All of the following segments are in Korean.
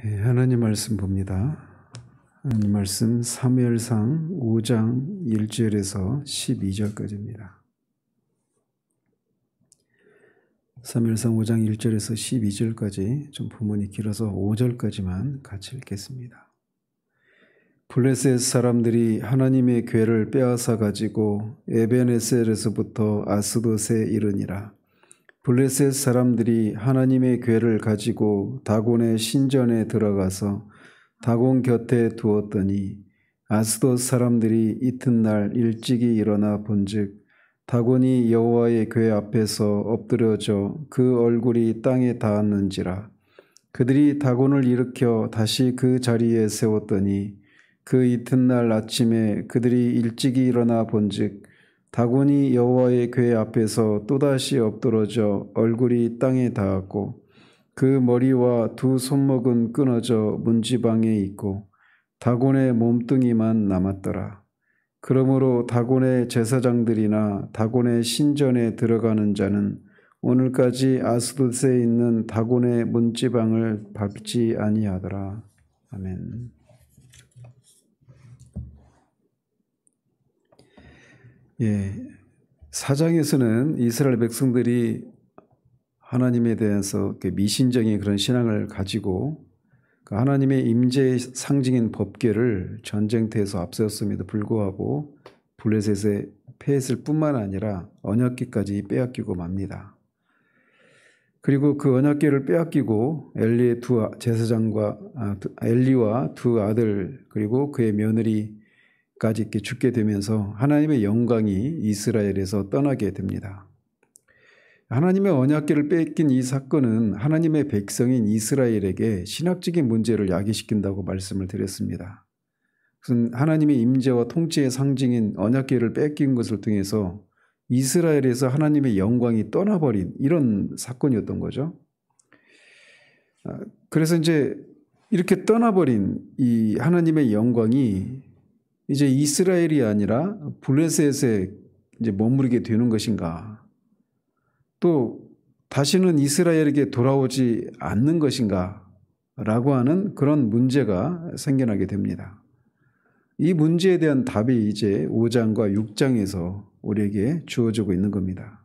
하나님 말씀 봅니다. 하나님 말씀 사무엘상 5장 1절에서 12절까지입니다. 사무엘상 5장 1절에서 12절까지 좀 부문이 길어서 5절까지만 같이 읽겠습니다. 블레셋 사람들이 하나님의 궤를 빼앗아 가지고 에벤에셀에서부터 아스돗에 이르니라. 블레셋 사람들이 하나님의 궤를 가지고 다곤의 신전에 들어가서 다곤 곁에 두었더니 아스돗 사람들이 이튿날 일찍이 일어나 본즉 다곤이 여호와의 궤 앞에서 엎드려져 그 얼굴이 땅에 닿았는지라. 그들이 다곤을 일으켜 다시 그 자리에 세웠더니 그 이튿날 아침에 그들이 일찍이 일어나 본즉 다곤이 여호와의 궤 앞에서 또다시 엎드러져 얼굴이 땅에 닿았고 그 머리와 두 손목은 끊어져 문지방에 있고 다곤의 몸뚱이만 남았더라. 그러므로 다곤의 제사장들이나 다곤의 신전에 들어가는 자는 오늘까지 아스돗에 있는 다곤의 문지방을 밟지 아니하더라. 아멘. 사장에서는 이스라엘 백성들이 하나님에 대해서 미신적인 그런 신앙을 가지고 하나님의 임재의 상징인 법궤를 전쟁터에서 앞세웠음에도 불구하고 블레셋에 패했을 뿐만 아니라 언약궤까지 빼앗기고 맙니다. 그리고 그 언약궤를 빼앗기고 엘리의 두 제사장과 엘리와 두 아들 그리고 그의 며느리 까지 이렇게 죽게 되면서 하나님의 영광이 이스라엘에서 떠나게 됩니다. 하나님의 언약궤를 뺏긴 이 사건은 하나님의 백성인 이스라엘에게 신학적인 문제를 야기시킨다고 말씀을 드렸습니다. 그것은 하나님의 임재와 통치의 상징인 언약궤를 뺏긴 것을 통해서 이스라엘에서 하나님의 영광이 떠나버린 이런 사건이었던 거죠. 그래서 이제 이렇게 떠나버린 이 하나님의 영광이 이제 이스라엘이 아니라 블레셋에 이제 머무르게 되는 것인가? 또 다시는 이스라엘에게 돌아오지 않는 것인가? 라고 하는 그런 문제가 생겨나게 됩니다. 이 문제에 대한 답이 이제 5장과 6장에서 우리에게 주어지고 있는 겁니다.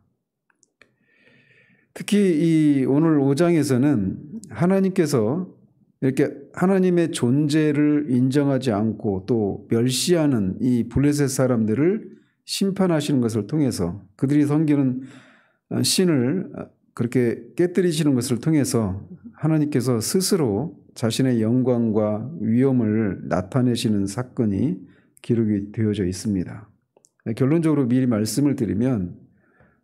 특히 이 오늘 5장에서는 하나님께서 이렇게 하나님의 존재를 인정하지 않고 또 멸시하는 이 블레셋 사람들을 심판하시는 것을 통해서 그들이 섬기는 신을 그렇게 깨뜨리시는 것을 통해서 하나님께서 스스로 자신의 영광과 위엄을 나타내시는 사건이 기록이 되어져 있습니다. 결론적으로 미리 말씀을 드리면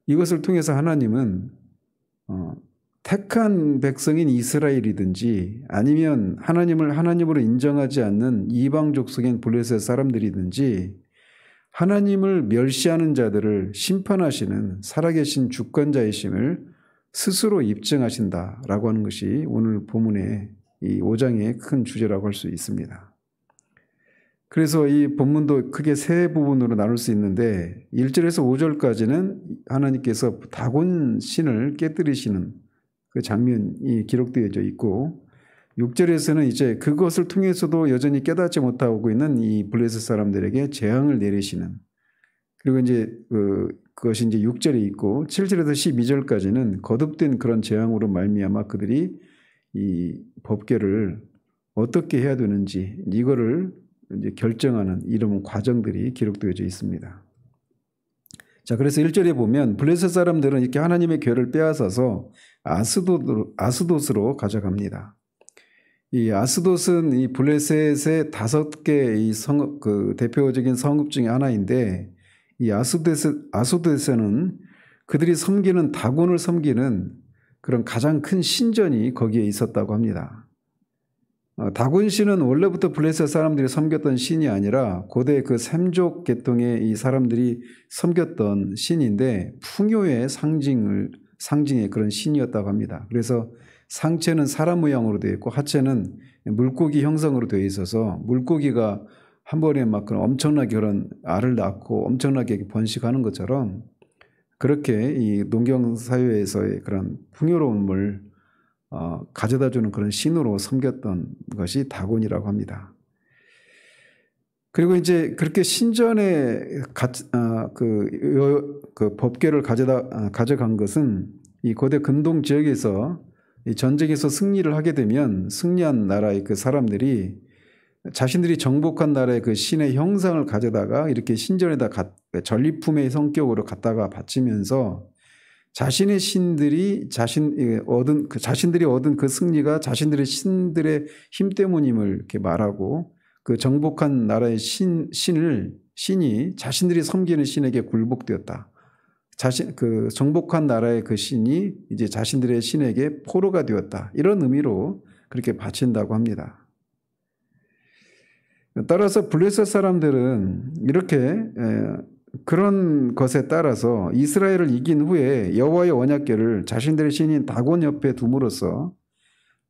이것을 통해서 하나님은 택한 백성인 이스라엘이든지 아니면 하나님을 하나님으로 인정하지 않는 이방 족속인 블레셋 사람들이든지 하나님을 멸시하는 자들을 심판하시는 살아계신 주권자이심을 스스로 입증하신다라고 하는 것이 오늘 본문의 이 5장의 큰 주제라고 할 수 있습니다. 그래서 이 본문도 크게 세 부분으로 나눌 수 있는데 1절에서 5절까지는 하나님께서 다곤 신을 깨뜨리시는 그 장면이 기록되어져 있고 6절에서는 이제 그것을 통해서도 여전히 깨닫지 못하고 있는 이 블레셋 사람들에게 재앙을 내리시는 그리고 이제 그것이 이제 6절에 있고 7절에서 12절까지는 거듭된 그런 재앙으로 말미암아 그들이 이 법궤를 어떻게 해야 되는지 이거를 이제 결정하는 이런 과정들이 기록되어져 있습니다. 자, 그래서 1절에 보면 블레셋 사람들은 이렇게 하나님의 궤를 빼앗아서 아스돗으로 가져갑니다. 이 아스돗은 이 블레셋의 5개 이 그 대표적인 성읍 중에 하나인데 이 아스돗에서는 그들이 섬기는 다곤을 섬기는 그런 가장 큰 신전이 거기에 있었다고 합니다. 다곤 신은 원래부터 블레셋 사람들이 섬겼던 신이 아니라 고대 그 셈족 계통의 이 사람들이 섬겼던 신인데 풍요의 상징의 그런 신이었다고 합니다. 그래서 상체는 사람 모양으로 되어 있고 하체는 물고기 형성으로 되어 있어서 물고기가 한 번에 막 그런 엄청나게 그런 알을 낳고 엄청나게 번식하는 것처럼 그렇게 이 농경 사회에서의 그런 풍요로움을 가져다주는 그런 신으로 섬겼던 것이 다곤이라고 합니다. 그리고 이제 그렇게 신전에 그 법궤를 가져간 것은 이 고대 근동 지역에서 이 전쟁에서 승리를 하게 되면 승리한 나라의 그 사람들이 자신들이 정복한 나라의 그 신의 형상을 가져다가 이렇게 신전에다 전리품의 성격으로 갖다가 바치면서 자신의 신들이 자신들이 얻은 그 승리가 자신들의 신들의 힘 때문임을 이렇게 말하고 그 정복한 나라의 신이 자신들이 섬기는 신에게 굴복되었다. 그 정복한 나라의 그 신이 이제 자신들의 신에게 포로가 되었다. 이런 의미로 그렇게 바친다고 합니다. 따라서 블레셋 사람들은 이렇게 그런 것에 따라서 이스라엘을 이긴 후에 여호와의 언약궤를 자신들의 신인 다곤 옆에 둠으로써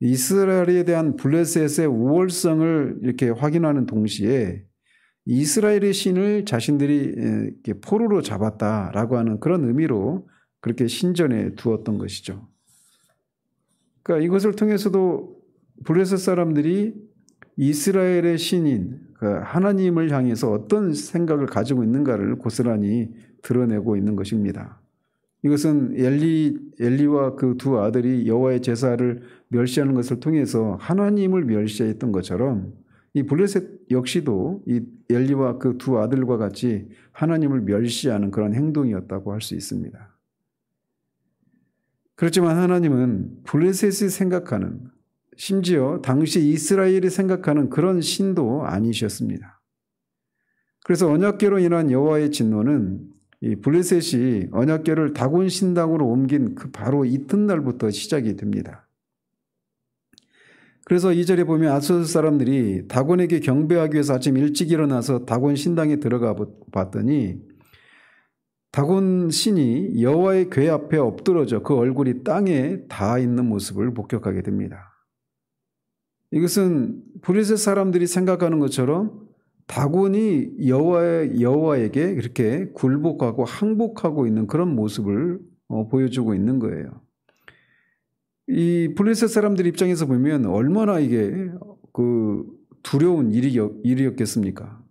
이스라엘에 대한 블레셋의 우월성을 이렇게 확인하는 동시에 이스라엘의 신을 자신들이 이렇게 포로로 잡았다라고 하는 그런 의미로 그렇게 신전에 두었던 것이죠. 그러니까 이것을 통해서도 블레셋 사람들이 이스라엘의 신인 하나님을 향해서 어떤 생각을 가지고 있는가를 고스란히 드러내고 있는 것입니다. 이것은 엘리와 그 두 아들이 여호와의 제사를 멸시하는 것을 통해서 하나님을 멸시했던 것처럼 이 블레셋 역시도 이 엘리와 그 두 아들과 같이 하나님을 멸시하는 그런 행동이었다고 할 수 있습니다. 그렇지만 하나님은 블레셋이 생각하는, 심지어 당시 이스라엘이 생각하는 그런 신도 아니셨습니다. 그래서 언약궤로 인한 여호와의 진노는 이 블레셋이 언약궤를 다곤 신당으로 옮긴 그 바로 이튿날부터 시작이 됩니다. 그래서 2절에 보면 아소스 사람들이 다곤에게 경배하기 위해서 아침 일찍 일어나서 다곤 신당에 들어가 봤더니 다곤 신이 여호와의 궤 앞에 엎드러져 그 얼굴이 땅에 닿아 있는 모습을 목격하게 됩니다. 이것은 블레셋 사람들이 생각하는 것처럼 다곤이 여호와에게 이렇게 굴복하고 항복하고 있는 그런 모습을 보여주고 있는 거예요. 이 블레셋 사람들 입장에서 보면 얼마나 이게 그 두려운 일이었겠습니까?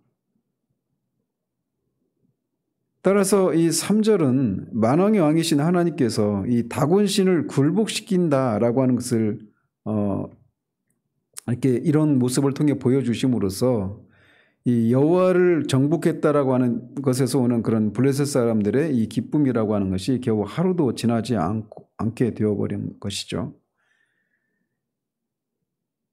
따라서 이 3절은 만왕의 왕이신 하나님께서 이 다곤 신을 굴복시킨다라고 하는 것을 이렇게 이런 모습을 통해 보여주심으로써 이 여호와를 정복했다라고 하는 것에서 오는 그런 블레셋 사람들의 이 기쁨이라고 하는 것이 겨우 하루도 지나지 않게 되어버린 것이죠.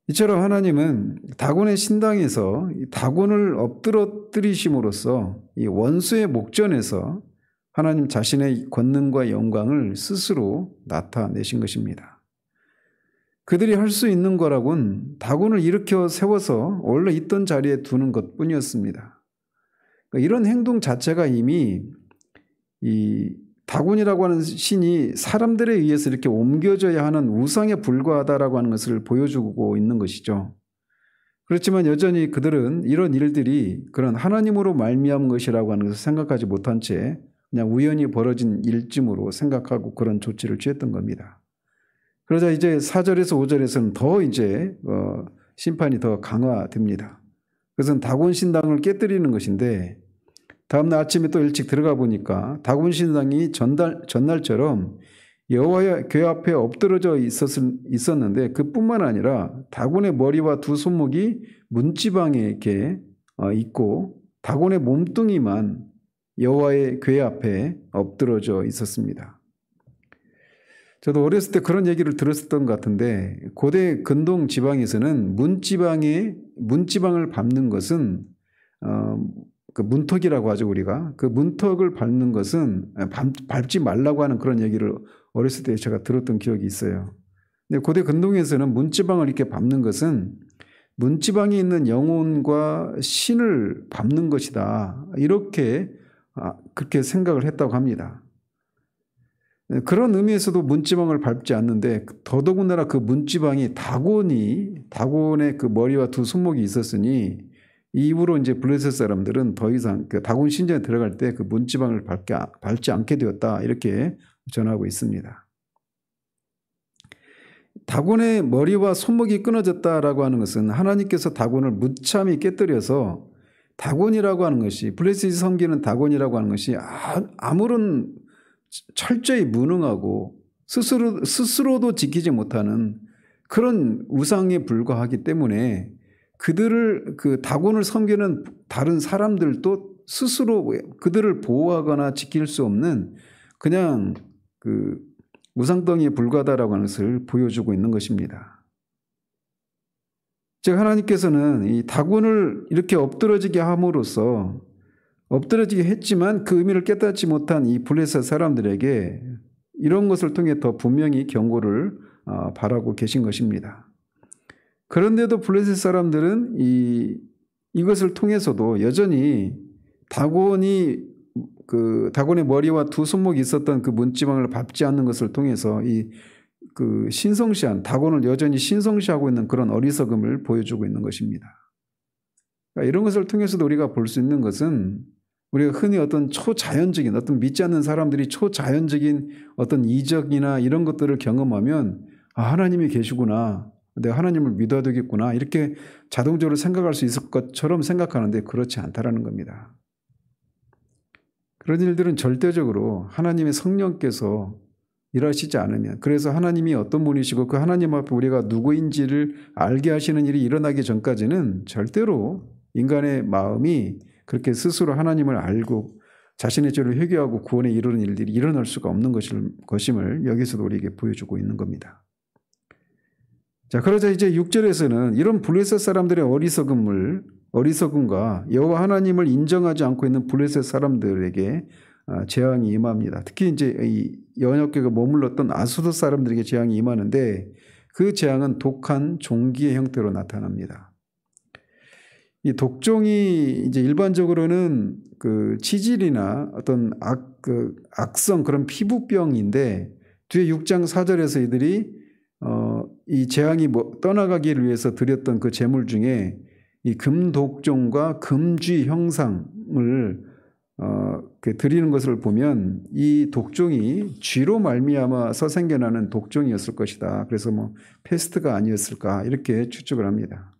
이처럼 하나님은 다곤의 신당에서 다곤을 엎드러뜨리심으로써 이 원수의 목전에서 하나님 자신의 권능과 영광을 스스로 나타내신 것입니다. 그들이 할 수 있는 거라곤 다곤을 일으켜 세워서 원래 있던 자리에 두는 것뿐이었습니다. 그러니까 이런 행동 자체가 이미 이 다곤이라고 하는 신이 사람들에 의해서 이렇게 옮겨져야 하는 우상에 불과하다라고 하는 것을 보여주고 있는 것이죠. 그렇지만 여전히 그들은 이런 일들이 그런 하나님으로 말미암은 것이라고 하는 것을 생각하지 못한 채 그냥 우연히 벌어진 일쯤으로 생각하고 그런 조치를 취했던 겁니다. 그러자 이제 4절에서 5절에서는 더 이제 심판이 더 강화됩니다. 그것은 다곤 신당을 깨뜨리는 것인데 다음날 아침에 또 일찍 들어가 보니까 다곤 신당이 전날처럼 여호와의 궤 앞에 엎드러져 있었는데 그뿐만 아니라 다곤의 머리와 두 손목이 문지방에 이렇게 있고 다곤의 몸뚱이만 여호와의 궤 앞에 엎드러져 있었습니다. 저도 어렸을 때 그런 얘기를 들었었던 것 같은데 고대 근동 지방에서는 문지방을 밟는 것은 그 문턱이라고 하죠 우리가. 그 문턱을 밟는 것은 밟지 말라고 하는 그런 얘기를 어렸을 때 제가 들었던 기억이 있어요. 근데 고대 근동에서는 문지방을 이렇게 밟는 것은 문지방에 있는 영혼과 신을 밟는 것이다. 이렇게 그렇게 생각을 했다고 합니다. 그런 의미에서도 문지방을 밟지 않는데 더더군다나 그 문지방이 다곤의 그 머리와 두 손목이 있었으니 이후로 이제 블레셋 사람들은 더 이상 그 다곤 신전에 들어갈 때 그 문지방을 밟지 않게 되었다 이렇게 전하고 있습니다. 다곤의 머리와 손목이 끊어졌다라고 하는 것은 하나님께서 다곤을 무참히 깨뜨려서 다곤이라고 하는 것이 블레셋이 섬기는 다곤이라고 하는 것이 아무런 철저히 무능하고 스스로도 지키지 못하는 그런 우상에 불과하기 때문에 그들을 그 다곤을 섬기는 다른 사람들도 스스로 그들을 보호하거나 지킬 수 없는 그냥 그 우상덩이에 불과하다라고 하는 것을 보여주고 있는 것입니다. 즉 하나님께서는 이 다곤을 이렇게 엎드러지게 함으로써 엎드러지게 했지만 그 의미를 깨닫지 못한 이 블레셋 사람들에게 이런 것을 통해 더 분명히 경고를 바라고 계신 것입니다. 그런데도 블레셋 사람들은 이것을 통해서도 여전히 다곤의 머리와 두 손목이 있었던 그 문지방을 밟지 않는 것을 통해서 그 신성시한 다곤을 여전히 신성시하고 있는 그런 어리석음을 보여주고 있는 것입니다. 그러니까 이런 것을 통해서도 우리가 볼 수 있는 것은 우리가 흔히 어떤 초자연적인 어떤 믿지 않는 사람들이 초자연적인 어떤 이적이나 이런 것들을 경험하면 하나님이 계시구나, 내가 하나님을 믿어야 되겠구나 이렇게 자동적으로 생각할 수 있을 것처럼 생각하는데 그렇지 않다라는 겁니다. 그런 일들은 절대적으로 하나님의 성령께서 일하시지 않으면, 그래서 하나님이 어떤 분이시고 그 하나님 앞에 우리가 누구인지를 알게 하시는 일이 일어나기 전까지는 절대로 인간의 마음이 그렇게 스스로 하나님을 알고 자신의 죄를 회개하고 구원에 이르는 일들이 일어날 수가 없는 것임을 여기서도 우리에게 보여주고 있는 겁니다. 자, 그러자 이제 6절에서는 이런 블레셋 사람들의 어리석음과 여호와 하나님을 인정하지 않고 있는 블레셋 사람들에게 재앙이 임합니다. 특히 이제 이 언약궤가 머물렀던 아수도 사람들에게 재앙이 임하는데 그 재앙은 독한 종기의 형태로 나타납니다. 이 독종이 이제 일반적으로는 그 치질이나 어떤 악성 그런 피부병인데 뒤에 6장 4절에서 이들이 이 재앙이 떠나가기를 위해서 드렸던 그 제물 중에 이 금독종과 금쥐 형상을 드리는 것을 보면 이 독종이 쥐로 말미암아서 생겨나는 독종이었을 것이다. 그래서 페스트가 아니었을까 이렇게 추측을 합니다.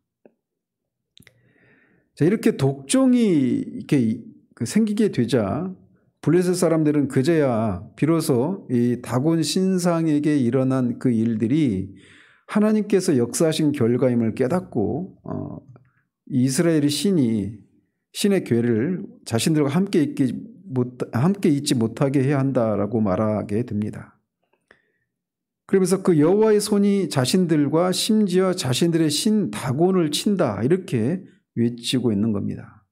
자, 이렇게 독종이 이렇게 생기게 되자 블레셋 사람들은 그제야 비로소 이 다곤 신상에게 일어난 그 일들이 하나님께서 역사하신 결과임을 깨닫고 이스라엘의 신의 괴를 자신들과 함께 있지 못하게 해야 한다라고 말하게 됩니다. 그러면서 그 여호와의 손이 자신들과 심지어 자신들의 신 다곤을 친다 이렇게 외치고 있는 겁니다.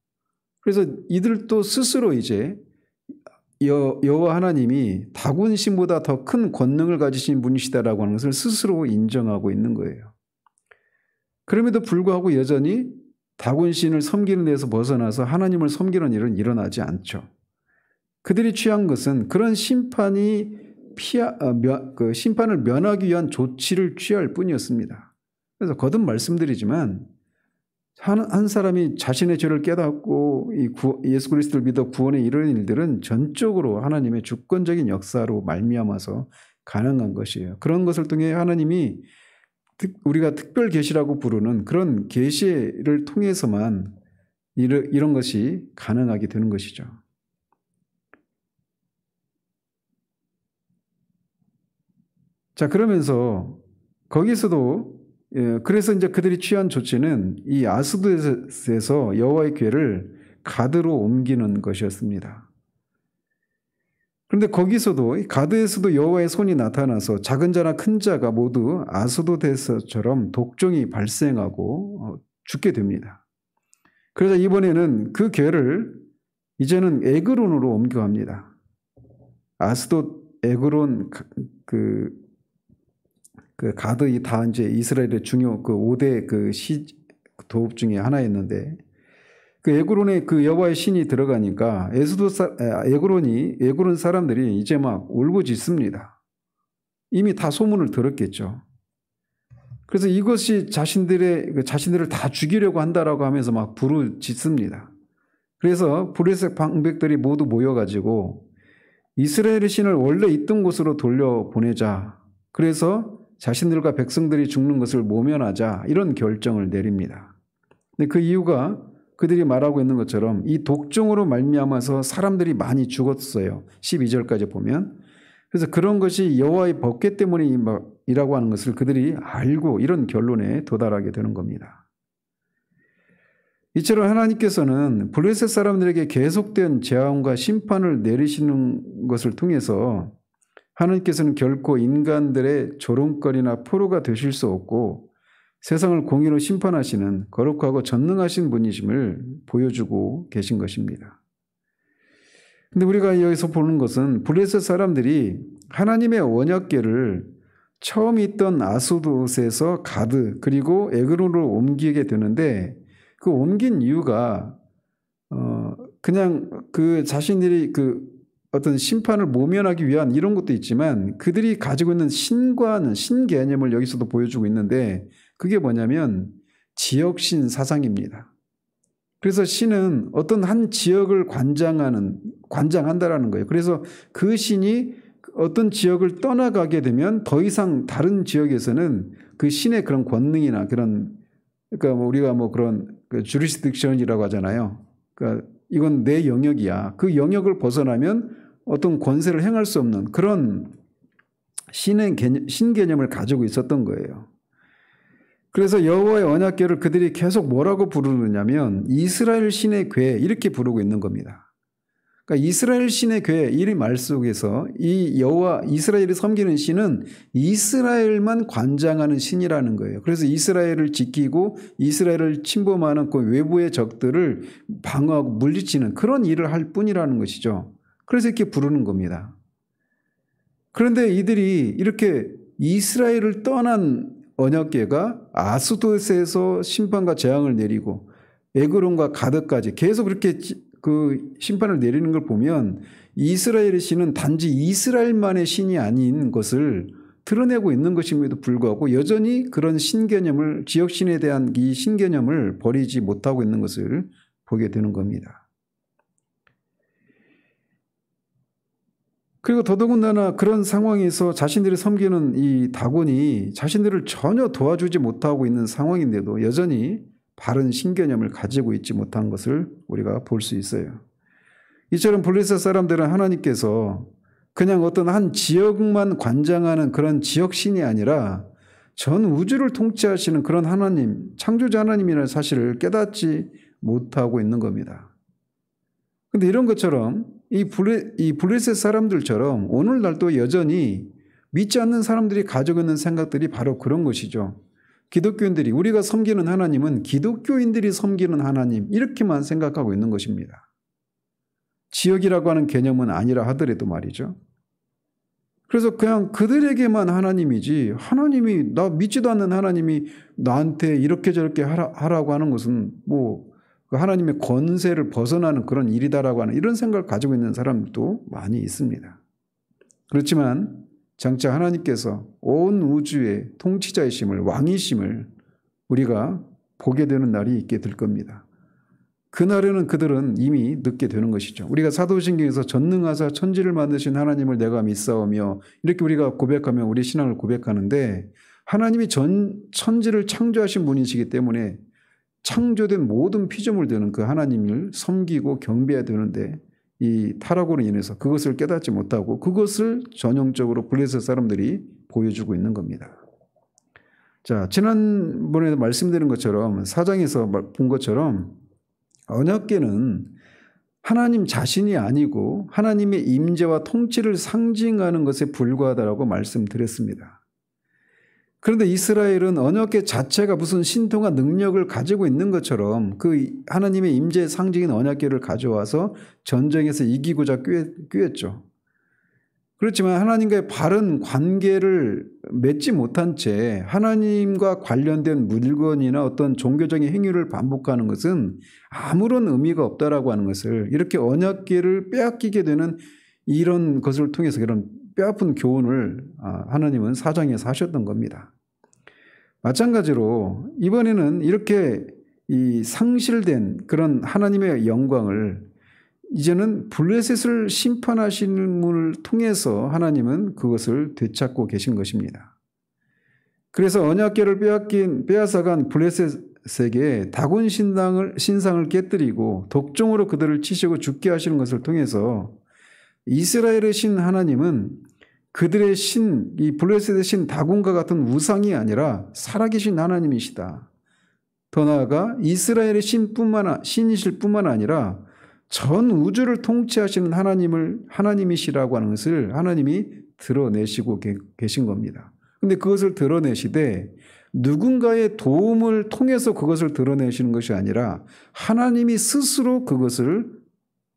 그래서 이들도 스스로 이제 여호와 하나님이 다곤 신보다 더 큰 권능을 가지신 분이시다라고 하는 것을 스스로 인정하고 있는 거예요. 그럼에도 불구하고 여전히 다곤 신을 섬기는 데서 벗어나서 하나님을 섬기는 일은 일어나지 않죠. 그들이 취한 것은 그런 심판을 면하기 위한 조치를 취할 뿐이었습니다. 그래서 거듭 말씀드리지만 한 사람이 자신의 죄를 깨닫고 예수 그리스도를 믿어 구원에 이르는 일들은 전적으로 하나님의 주권적인 역사로 말미암아서 가능한 것이에요. 그런 것을 통해 하나님이 우리가 특별 계시라고 부르는 그런 계시를 통해서만 이런 것이 가능하게 되는 것이죠. 자, 그러면서 거기서도 그래서 이제 그들이 취한 조치는 이 아스돗에서 여호와의 궤를 가드로 옮기는 것이었습니다. 그런데 거기서도 가드에서도 여호와의 손이 나타나서 작은 자나 큰 자가 모두 아스돗에서처럼 독종이 발생하고 죽게 됩니다. 그래서 이번에는 그 궤를 이제는 에그론으로 옮겨갑니다. 아스돗, 에그론 그 가드 다 이제 이스라엘의 중요 그 5대 그 도읍 중에 하나였는데 그 에그론에 그 여호와의 신이 들어가니까 에그론 사람들이 이제 막 울부짖습니다. 이미 다 소문을 들었겠죠. 그래서 이것이 자신들을 다 죽이려고 한다라고 하면서 막 부르짖습니다. 그래서 블레셋 방백들이 모두 모여가지고 이스라엘의 신을 원래 있던 곳으로 돌려보내자. 그래서 자신들과 백성들이 죽는 것을 모면하자 이런 결정을 내립니다. 근데 그 이유가 그들이 말하고 있는 것처럼 이 독종으로 말미암아서 사람들이 많이 죽었어요. 12절까지 보면. 그래서 그런 것이 여호와의 법궤 때문이라고 하는 것을 그들이 알고 이런 결론에 도달하게 되는 겁니다. 이처럼 하나님께서는 블레셋 사람들에게 계속된 재앙과 심판을 내리시는 것을 통해서 하나님께서는 결코 인간들의 조롱거리나 포로가 되실 수 없고 세상을 공의로 심판하시는 거룩하고 전능하신 분이심을 보여주고 계신 것입니다. 근데 우리가 여기서 보는 것은 블레셋 사람들이 하나님의 언약궤를 처음 있던 아스돗에서 가드 그리고 에그론으로 옮기게 되는데 그 옮긴 이유가 그냥 그 자신들이 그 어떤 심판을 모면하기 위한 이런 것도 있지만 그들이 가지고 있는 신과는 신개념을 여기서도 보여주고 있는데 그게 뭐냐면 지역신 사상입니다. 그래서 신은 어떤 한 지역을 관장한다라는 거예요. 그래서 그 신이 어떤 지역을 떠나가게 되면 더 이상 다른 지역에서는 그 신의 그런 권능이나 그런 그러니까 뭐 우리가 뭐 그런 그 주리스딕션이라고 하잖아요. 그러니까 이건 내 영역이야. 그 영역을 벗어나면 어떤 권세를 행할 수 없는 그런 신개념을 가지고 있었던 거예요. 그래서 여호와의 언약궤를 그들이 계속 뭐라고 부르느냐면 이스라엘 신의 궤 이렇게 부르고 있는 겁니다. 그러니까 이스라엘 신의 궤 이 말 속에서 이 여호와 이스라엘이 섬기는 신은 이스라엘만 관장하는 신이라는 거예요. 그래서 이스라엘을 지키고 이스라엘을 침범하는 그 외부의 적들을 방어하고 물리치는 그런 일을 할 뿐이라는 것이죠. 그래서 이렇게 부르는 겁니다. 그런데 이들이 이렇게 이스라엘을 떠난 언약궤가 아스돗에서 심판과 재앙을 내리고 에그론과 가드까지 계속 그렇게 그 심판을 내리는 걸 보면 이스라엘의 신은 단지 이스라엘만의 신이 아닌 것을 드러내고 있는 것임에도 불구하고 여전히 그런 신개념을 지역신에 대한 이 신개념을 버리지 못하고 있는 것을 보게 되는 겁니다. 그리고 더더군다나 그런 상황에서 자신들이 섬기는 이 다곤이 자신들을 전혀 도와주지 못하고 있는 상황인데도 여전히 바른 신개념을 가지고 있지 못한 것을 우리가 볼 수 있어요. 이처럼 블레셋 사람들은 하나님께서 그냥 어떤 한 지역만 관장하는 그런 지역신이 아니라 전 우주를 통치하시는 그런 하나님, 창조자 하나님이라는 사실을 깨닫지 못하고 있는 겁니다. 그런데 이런 것처럼 이 블레셋 사람들처럼 오늘날도 여전히 믿지 않는 사람들이 가지고 있는 생각들이 바로 그런 것이죠. 기독교인들이 우리가 섬기는 하나님은 기독교인들이 섬기는 하나님 이렇게만 생각하고 있는 것입니다. 지역이라고 하는 개념은 아니라 하더라도 말이죠. 그래서 그냥 그들에게만 하나님이지 하나님이 나 믿지도 않는 하나님이 나한테 이렇게 저렇게 하라고 하는 것은 뭐 하나님의 권세를 벗어나는 그런 일이다라고 하는 이런 생각을 가지고 있는 사람도 많이 있습니다. 그렇지만 장차 하나님께서 온 우주의 통치자이심을 왕이심을 우리가 보게 되는 날이 있게 될 겁니다. 그날에는 그들은 이미 늦게 되는 것이죠. 우리가 사도신경에서 전능하사 천지를 만드신 하나님을 내가 믿사오며 이렇게 우리가 고백하면 우리 신앙을 고백하는데 하나님이 천지를 창조하신 분이시기 때문에 창조된 모든 피조물들은 그 하나님을 섬기고 경배해야 되는데 이 타락으로 인해서 그것을 깨닫지 못하고 그것을 전형적으로 블레셋 사람들이 보여주고 있는 겁니다. 자, 지난번에 말씀드린 것처럼 사장에서 본 것처럼 언약궤는 하나님 자신이 아니고 하나님의 임재와 통치를 상징하는 것에 불과하다고 말씀드렸습니다. 그런데 이스라엘은 언약궤 자체가 무슨 신통한 능력을 가지고 있는 것처럼 그 하나님의 임재의 상징인 언약궤를 가져와서 전쟁에서 이기고자 꾀했죠. 그렇지만 하나님과의 바른 관계를 맺지 못한 채 하나님과 관련된 물건이나 어떤 종교적인 행위를 반복하는 것은 아무런 의미가 없다라고 하는 것을 이렇게 언약궤를 빼앗기게 되는 이런 것을 통해서 이런 뼈아픈 교훈을 하나님은 사장에서 하셨던 겁니다. 마찬가지로 이번에는 이렇게 이 상실된 그런 하나님의 영광을 이제는 블레셋을 심판하시는 분을 통해서 하나님은 그것을 되찾고 계신 것입니다. 그래서 언약궤를 빼앗아간 블레셋에게 다곤 신상을 깨뜨리고 독종으로 그들을 치시고 죽게 하시는 것을 통해서 이스라엘의 신 하나님은 그들의 신, 이 블레셋의 신 다곤과 같은 우상이 아니라 살아계신 하나님이시다. 더 나아가 이스라엘의 신이실 뿐만 아니라 전 우주를 통치하시는 하나님이시라고 하는 것을 하나님이 드러내시고 계신 겁니다. 근데 그것을 드러내시되 누군가의 도움을 통해서 그것을 드러내시는 것이 아니라 하나님이 스스로 그것을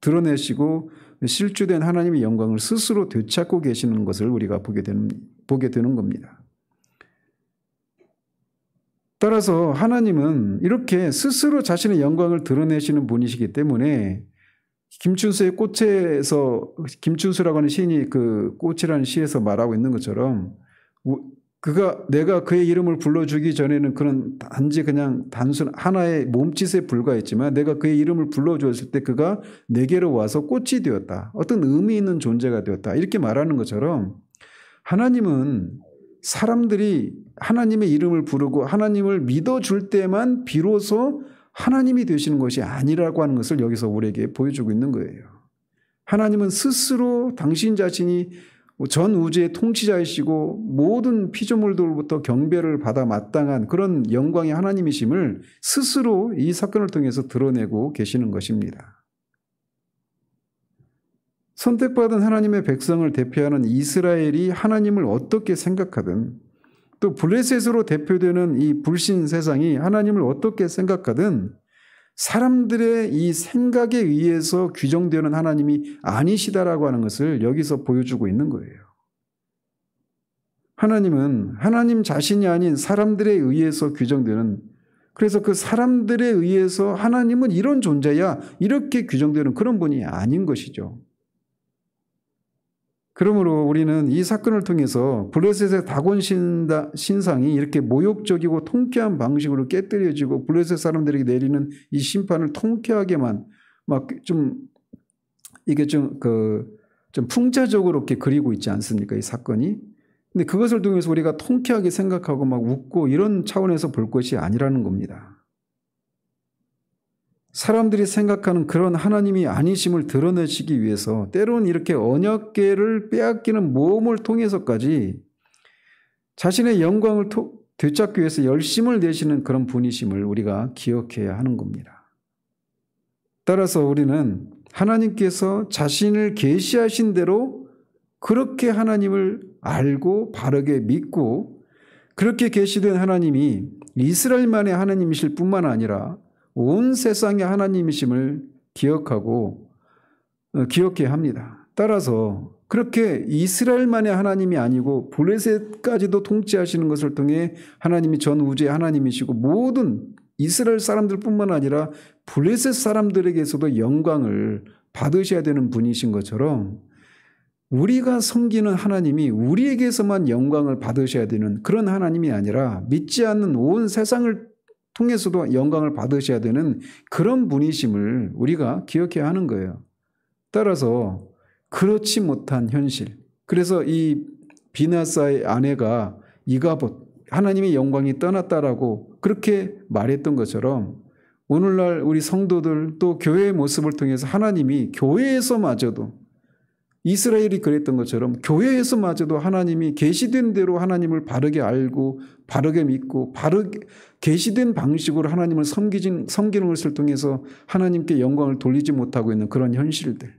드러내시고 실주된 하나님의 영광을 스스로 되찾고 계시는 것을 우리가 보게 되는 겁니다. 따라서 하나님은 이렇게 스스로 자신의 영광을 드러내시는 분이시기 때문에 김춘수의 꽃에서 김춘수라고 하는 시인이 그 꽃이라는 시에서 말하고 있는 것처럼 내가 그의 이름을 불러주기 전에는 그런 단지 그냥 단순 하나의 몸짓에 불과했지만 내가 그의 이름을 불러주었을 때 그가 내게로 와서 꽃이 되었다. 어떤 의미 있는 존재가 되었다. 이렇게 말하는 것처럼 하나님은 사람들이 하나님의 이름을 부르고 하나님을 믿어줄 때만 비로소 하나님이 되시는 것이 아니라고 하는 것을 여기서 우리에게 보여주고 있는 거예요. 하나님은 스스로 당신 자신이 전 우주의 통치자이시고 모든 피조물들로부터 경배를 받아 마땅한 그런 영광의 하나님이심을 스스로 이 사건을 통해서 드러내고 계시는 것입니다. 선택받은 하나님의 백성을 대표하는 이스라엘이 하나님을 어떻게 생각하든 또 블레셋으로 대표되는 이 불신 세상이 하나님을 어떻게 생각하든 사람들의 이 생각에 의해서 규정되는 하나님이 아니시다라고 하는 것을 여기서 보여주고 있는 거예요. 하나님은 하나님 자신이 아닌 사람들에 의해서 규정되는, 그래서 그 사람들에 의해서 하나님은 이런 존재야 이렇게 규정되는 그런 분이 아닌 것이죠. 그러므로 우리는 이 사건을 통해서 블레셋의 다곤 신상이 이렇게 모욕적이고 통쾌한 방식으로 깨뜨려지고 블레셋 사람들에게 내리는 이 심판을 통쾌하게만 이게 좀 풍자적으로 이렇게 그리고 있지 않습니까? 이 사건이. 근데 그것을 통해서 우리가 통쾌하게 생각하고 막 웃고 이런 차원에서 볼 것이 아니라는 겁니다. 사람들이 생각하는 그런 하나님이 아니심을 드러내시기 위해서 때로는 이렇게 언약궤를 빼앗기는 모험을 통해서까지 자신의 영광을 되찾기 위해서 열심을 내시는 그런 분이심을 우리가 기억해야 하는 겁니다. 따라서 우리는 하나님께서 자신을 계시하신 대로 그렇게 하나님을 알고 바르게 믿고 그렇게 계시된 하나님이 이스라엘만의 하나님이실 뿐만 아니라 온 세상의 하나님이심을 기억해야 합니다. 따라서 그렇게 이스라엘만의 하나님이 아니고 블레셋까지도 통치하시는 것을 통해 하나님이 전 우주의 하나님이시고 모든 이스라엘 사람들뿐만 아니라 블레셋 사람들에게서도 영광을 받으셔야 되는 분이신 것처럼 우리가 섬기는 하나님이 우리에게서만 영광을 받으셔야 되는 그런 하나님이 아니라 믿지 않는 온 세상을 통해서도 영광을 받으셔야 되는 그런 분이심을 우리가 기억해야 하는 거예요. 따라서 그렇지 못한 현실. 그래서 이 비나사의 아내가 이가봇 하나님의 영광이 떠났다라고 그렇게 말했던 것처럼 오늘날 우리 성도들 또 교회의 모습을 통해서 하나님이 교회에서마저도 이스라엘이 그랬던 것처럼 교회에서마저도 하나님이 계시된 대로 하나님을 바르게 알고 바르게 믿고 바르게 계시된 방식으로 하나님을 섬기는 것을 통해서 하나님께 영광을 돌리지 못하고 있는 그런 현실들.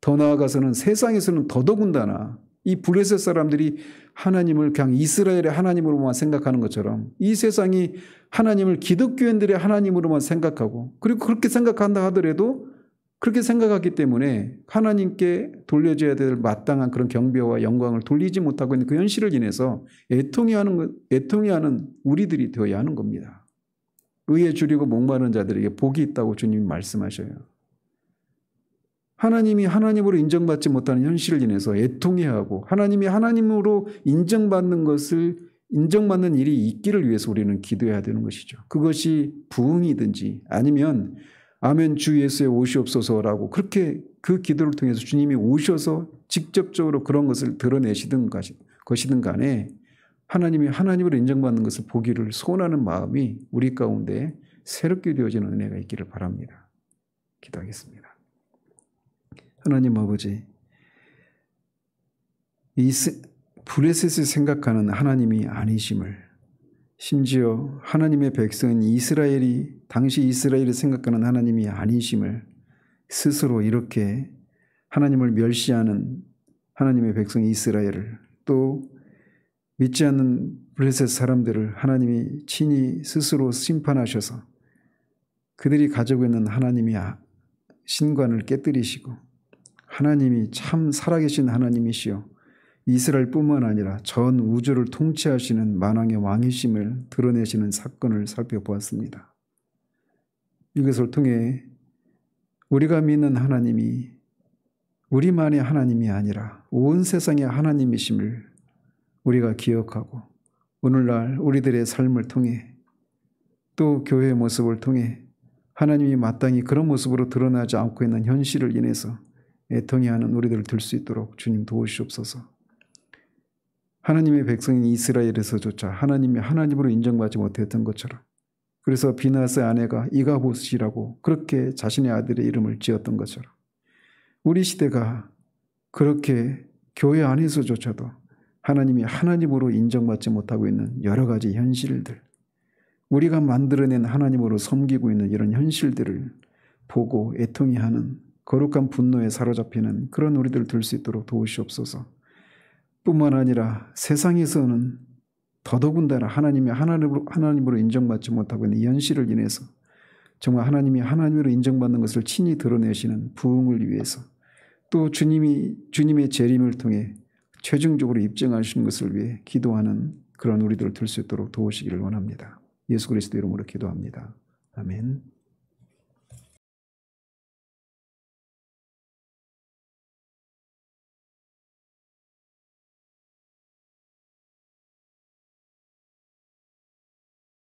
더 나아가서는 세상에서는 더더군다나 이 블레셋 사람들이 하나님을 그냥 이스라엘의 하나님으로만 생각하는 것처럼 이 세상이 하나님을 기독교인들의 하나님으로만 생각하고 그리고 그렇게 생각한다 하더라도 그렇게 생각하기 때문에 하나님께 돌려줘야 될 마땅한 그런 경배와 영광을 돌리지 못하고 있는 그 현실을 인해서 애통해하는 우리들이 되어야 하는 겁니다. 의에 줄이고 목마른 자들에게 복이 있다고 주님이 말씀하셔요. 하나님이 하나님으로 인정받지 못하는 현실을 인해서 애통해하고 하나님이 하나님으로 인정받는 일이 있기를 위해서 우리는 기도해야 되는 것이죠. 그것이 부흥이든지 아니면 아멘 주 예수에 오시옵소서라고 그렇게 그 기도를 통해서 주님이 오셔서 직접적으로 그런 것을 드러내시든 것이든 간에 하나님이 하나님으로 인정받는 것을 보기를 소원하는 마음이 우리 가운데 새롭게 되어지는 은혜가 있기를 바랍니다. 기도하겠습니다. 하나님 아버지, 블레셋을 생각하는 하나님이 아니심을, 심지어 하나님의 백성인 이스라엘이 당시 이스라엘을 생각하는 하나님이 아니심을 스스로 이렇게 하나님을 멸시하는 하나님의 백성 이스라엘을, 또 믿지 않는 블레셋 사람들을 하나님이 친히 스스로 심판하셔서 그들이 가지고 있는 하나님의 신관을 깨뜨리시고 하나님이 참 살아계신 하나님이시여 이스라엘뿐만 아니라 전 우주를 통치하시는 만왕의 왕이심을 드러내시는 사건을 살펴보았습니다. 이것을 통해 우리가 믿는 하나님이 우리만의 하나님이 아니라 온 세상의 하나님이심을 우리가 기억하고 오늘날 우리들의 삶을 통해 또 교회의 모습을 통해 하나님이 마땅히 그런 모습으로 드러나지 않고 있는 현실을 인해서 애통해 하는 우리들을 들 수 있도록 주님 도우시옵소서. 하나님의 백성인 이스라엘에서조차 하나님이 하나님으로 인정받지 못했던 것처럼, 그래서 비나스의 아내가 이가봇이라고 그렇게 자신의 아들의 이름을 지었던 것처럼 우리 시대가 그렇게 교회 안에서조차도 하나님이 하나님으로 인정받지 못하고 있는 여러 가지 현실들, 우리가 만들어낸 하나님으로 섬기고 있는 이런 현실들을 보고 애통해 하는 거룩한 분노에 사로잡히는 그런 우리들을 들 수 있도록 도우시옵소서. 뿐만 아니라 세상에서는 더더군다나 하나님이 하나님으로 인정받지 못하고 있는 이 현실을 인해서 정말 하나님이 하나님으로 인정받는 것을 친히 드러내시는 부흥을 위해서, 또 주님의 재림을 통해 최종적으로 입증하시는 것을 위해 기도하는 그런 우리들을 들 수 있도록 도우시기를 원합니다. 예수 그리스도 이름으로 기도합니다. 아멘.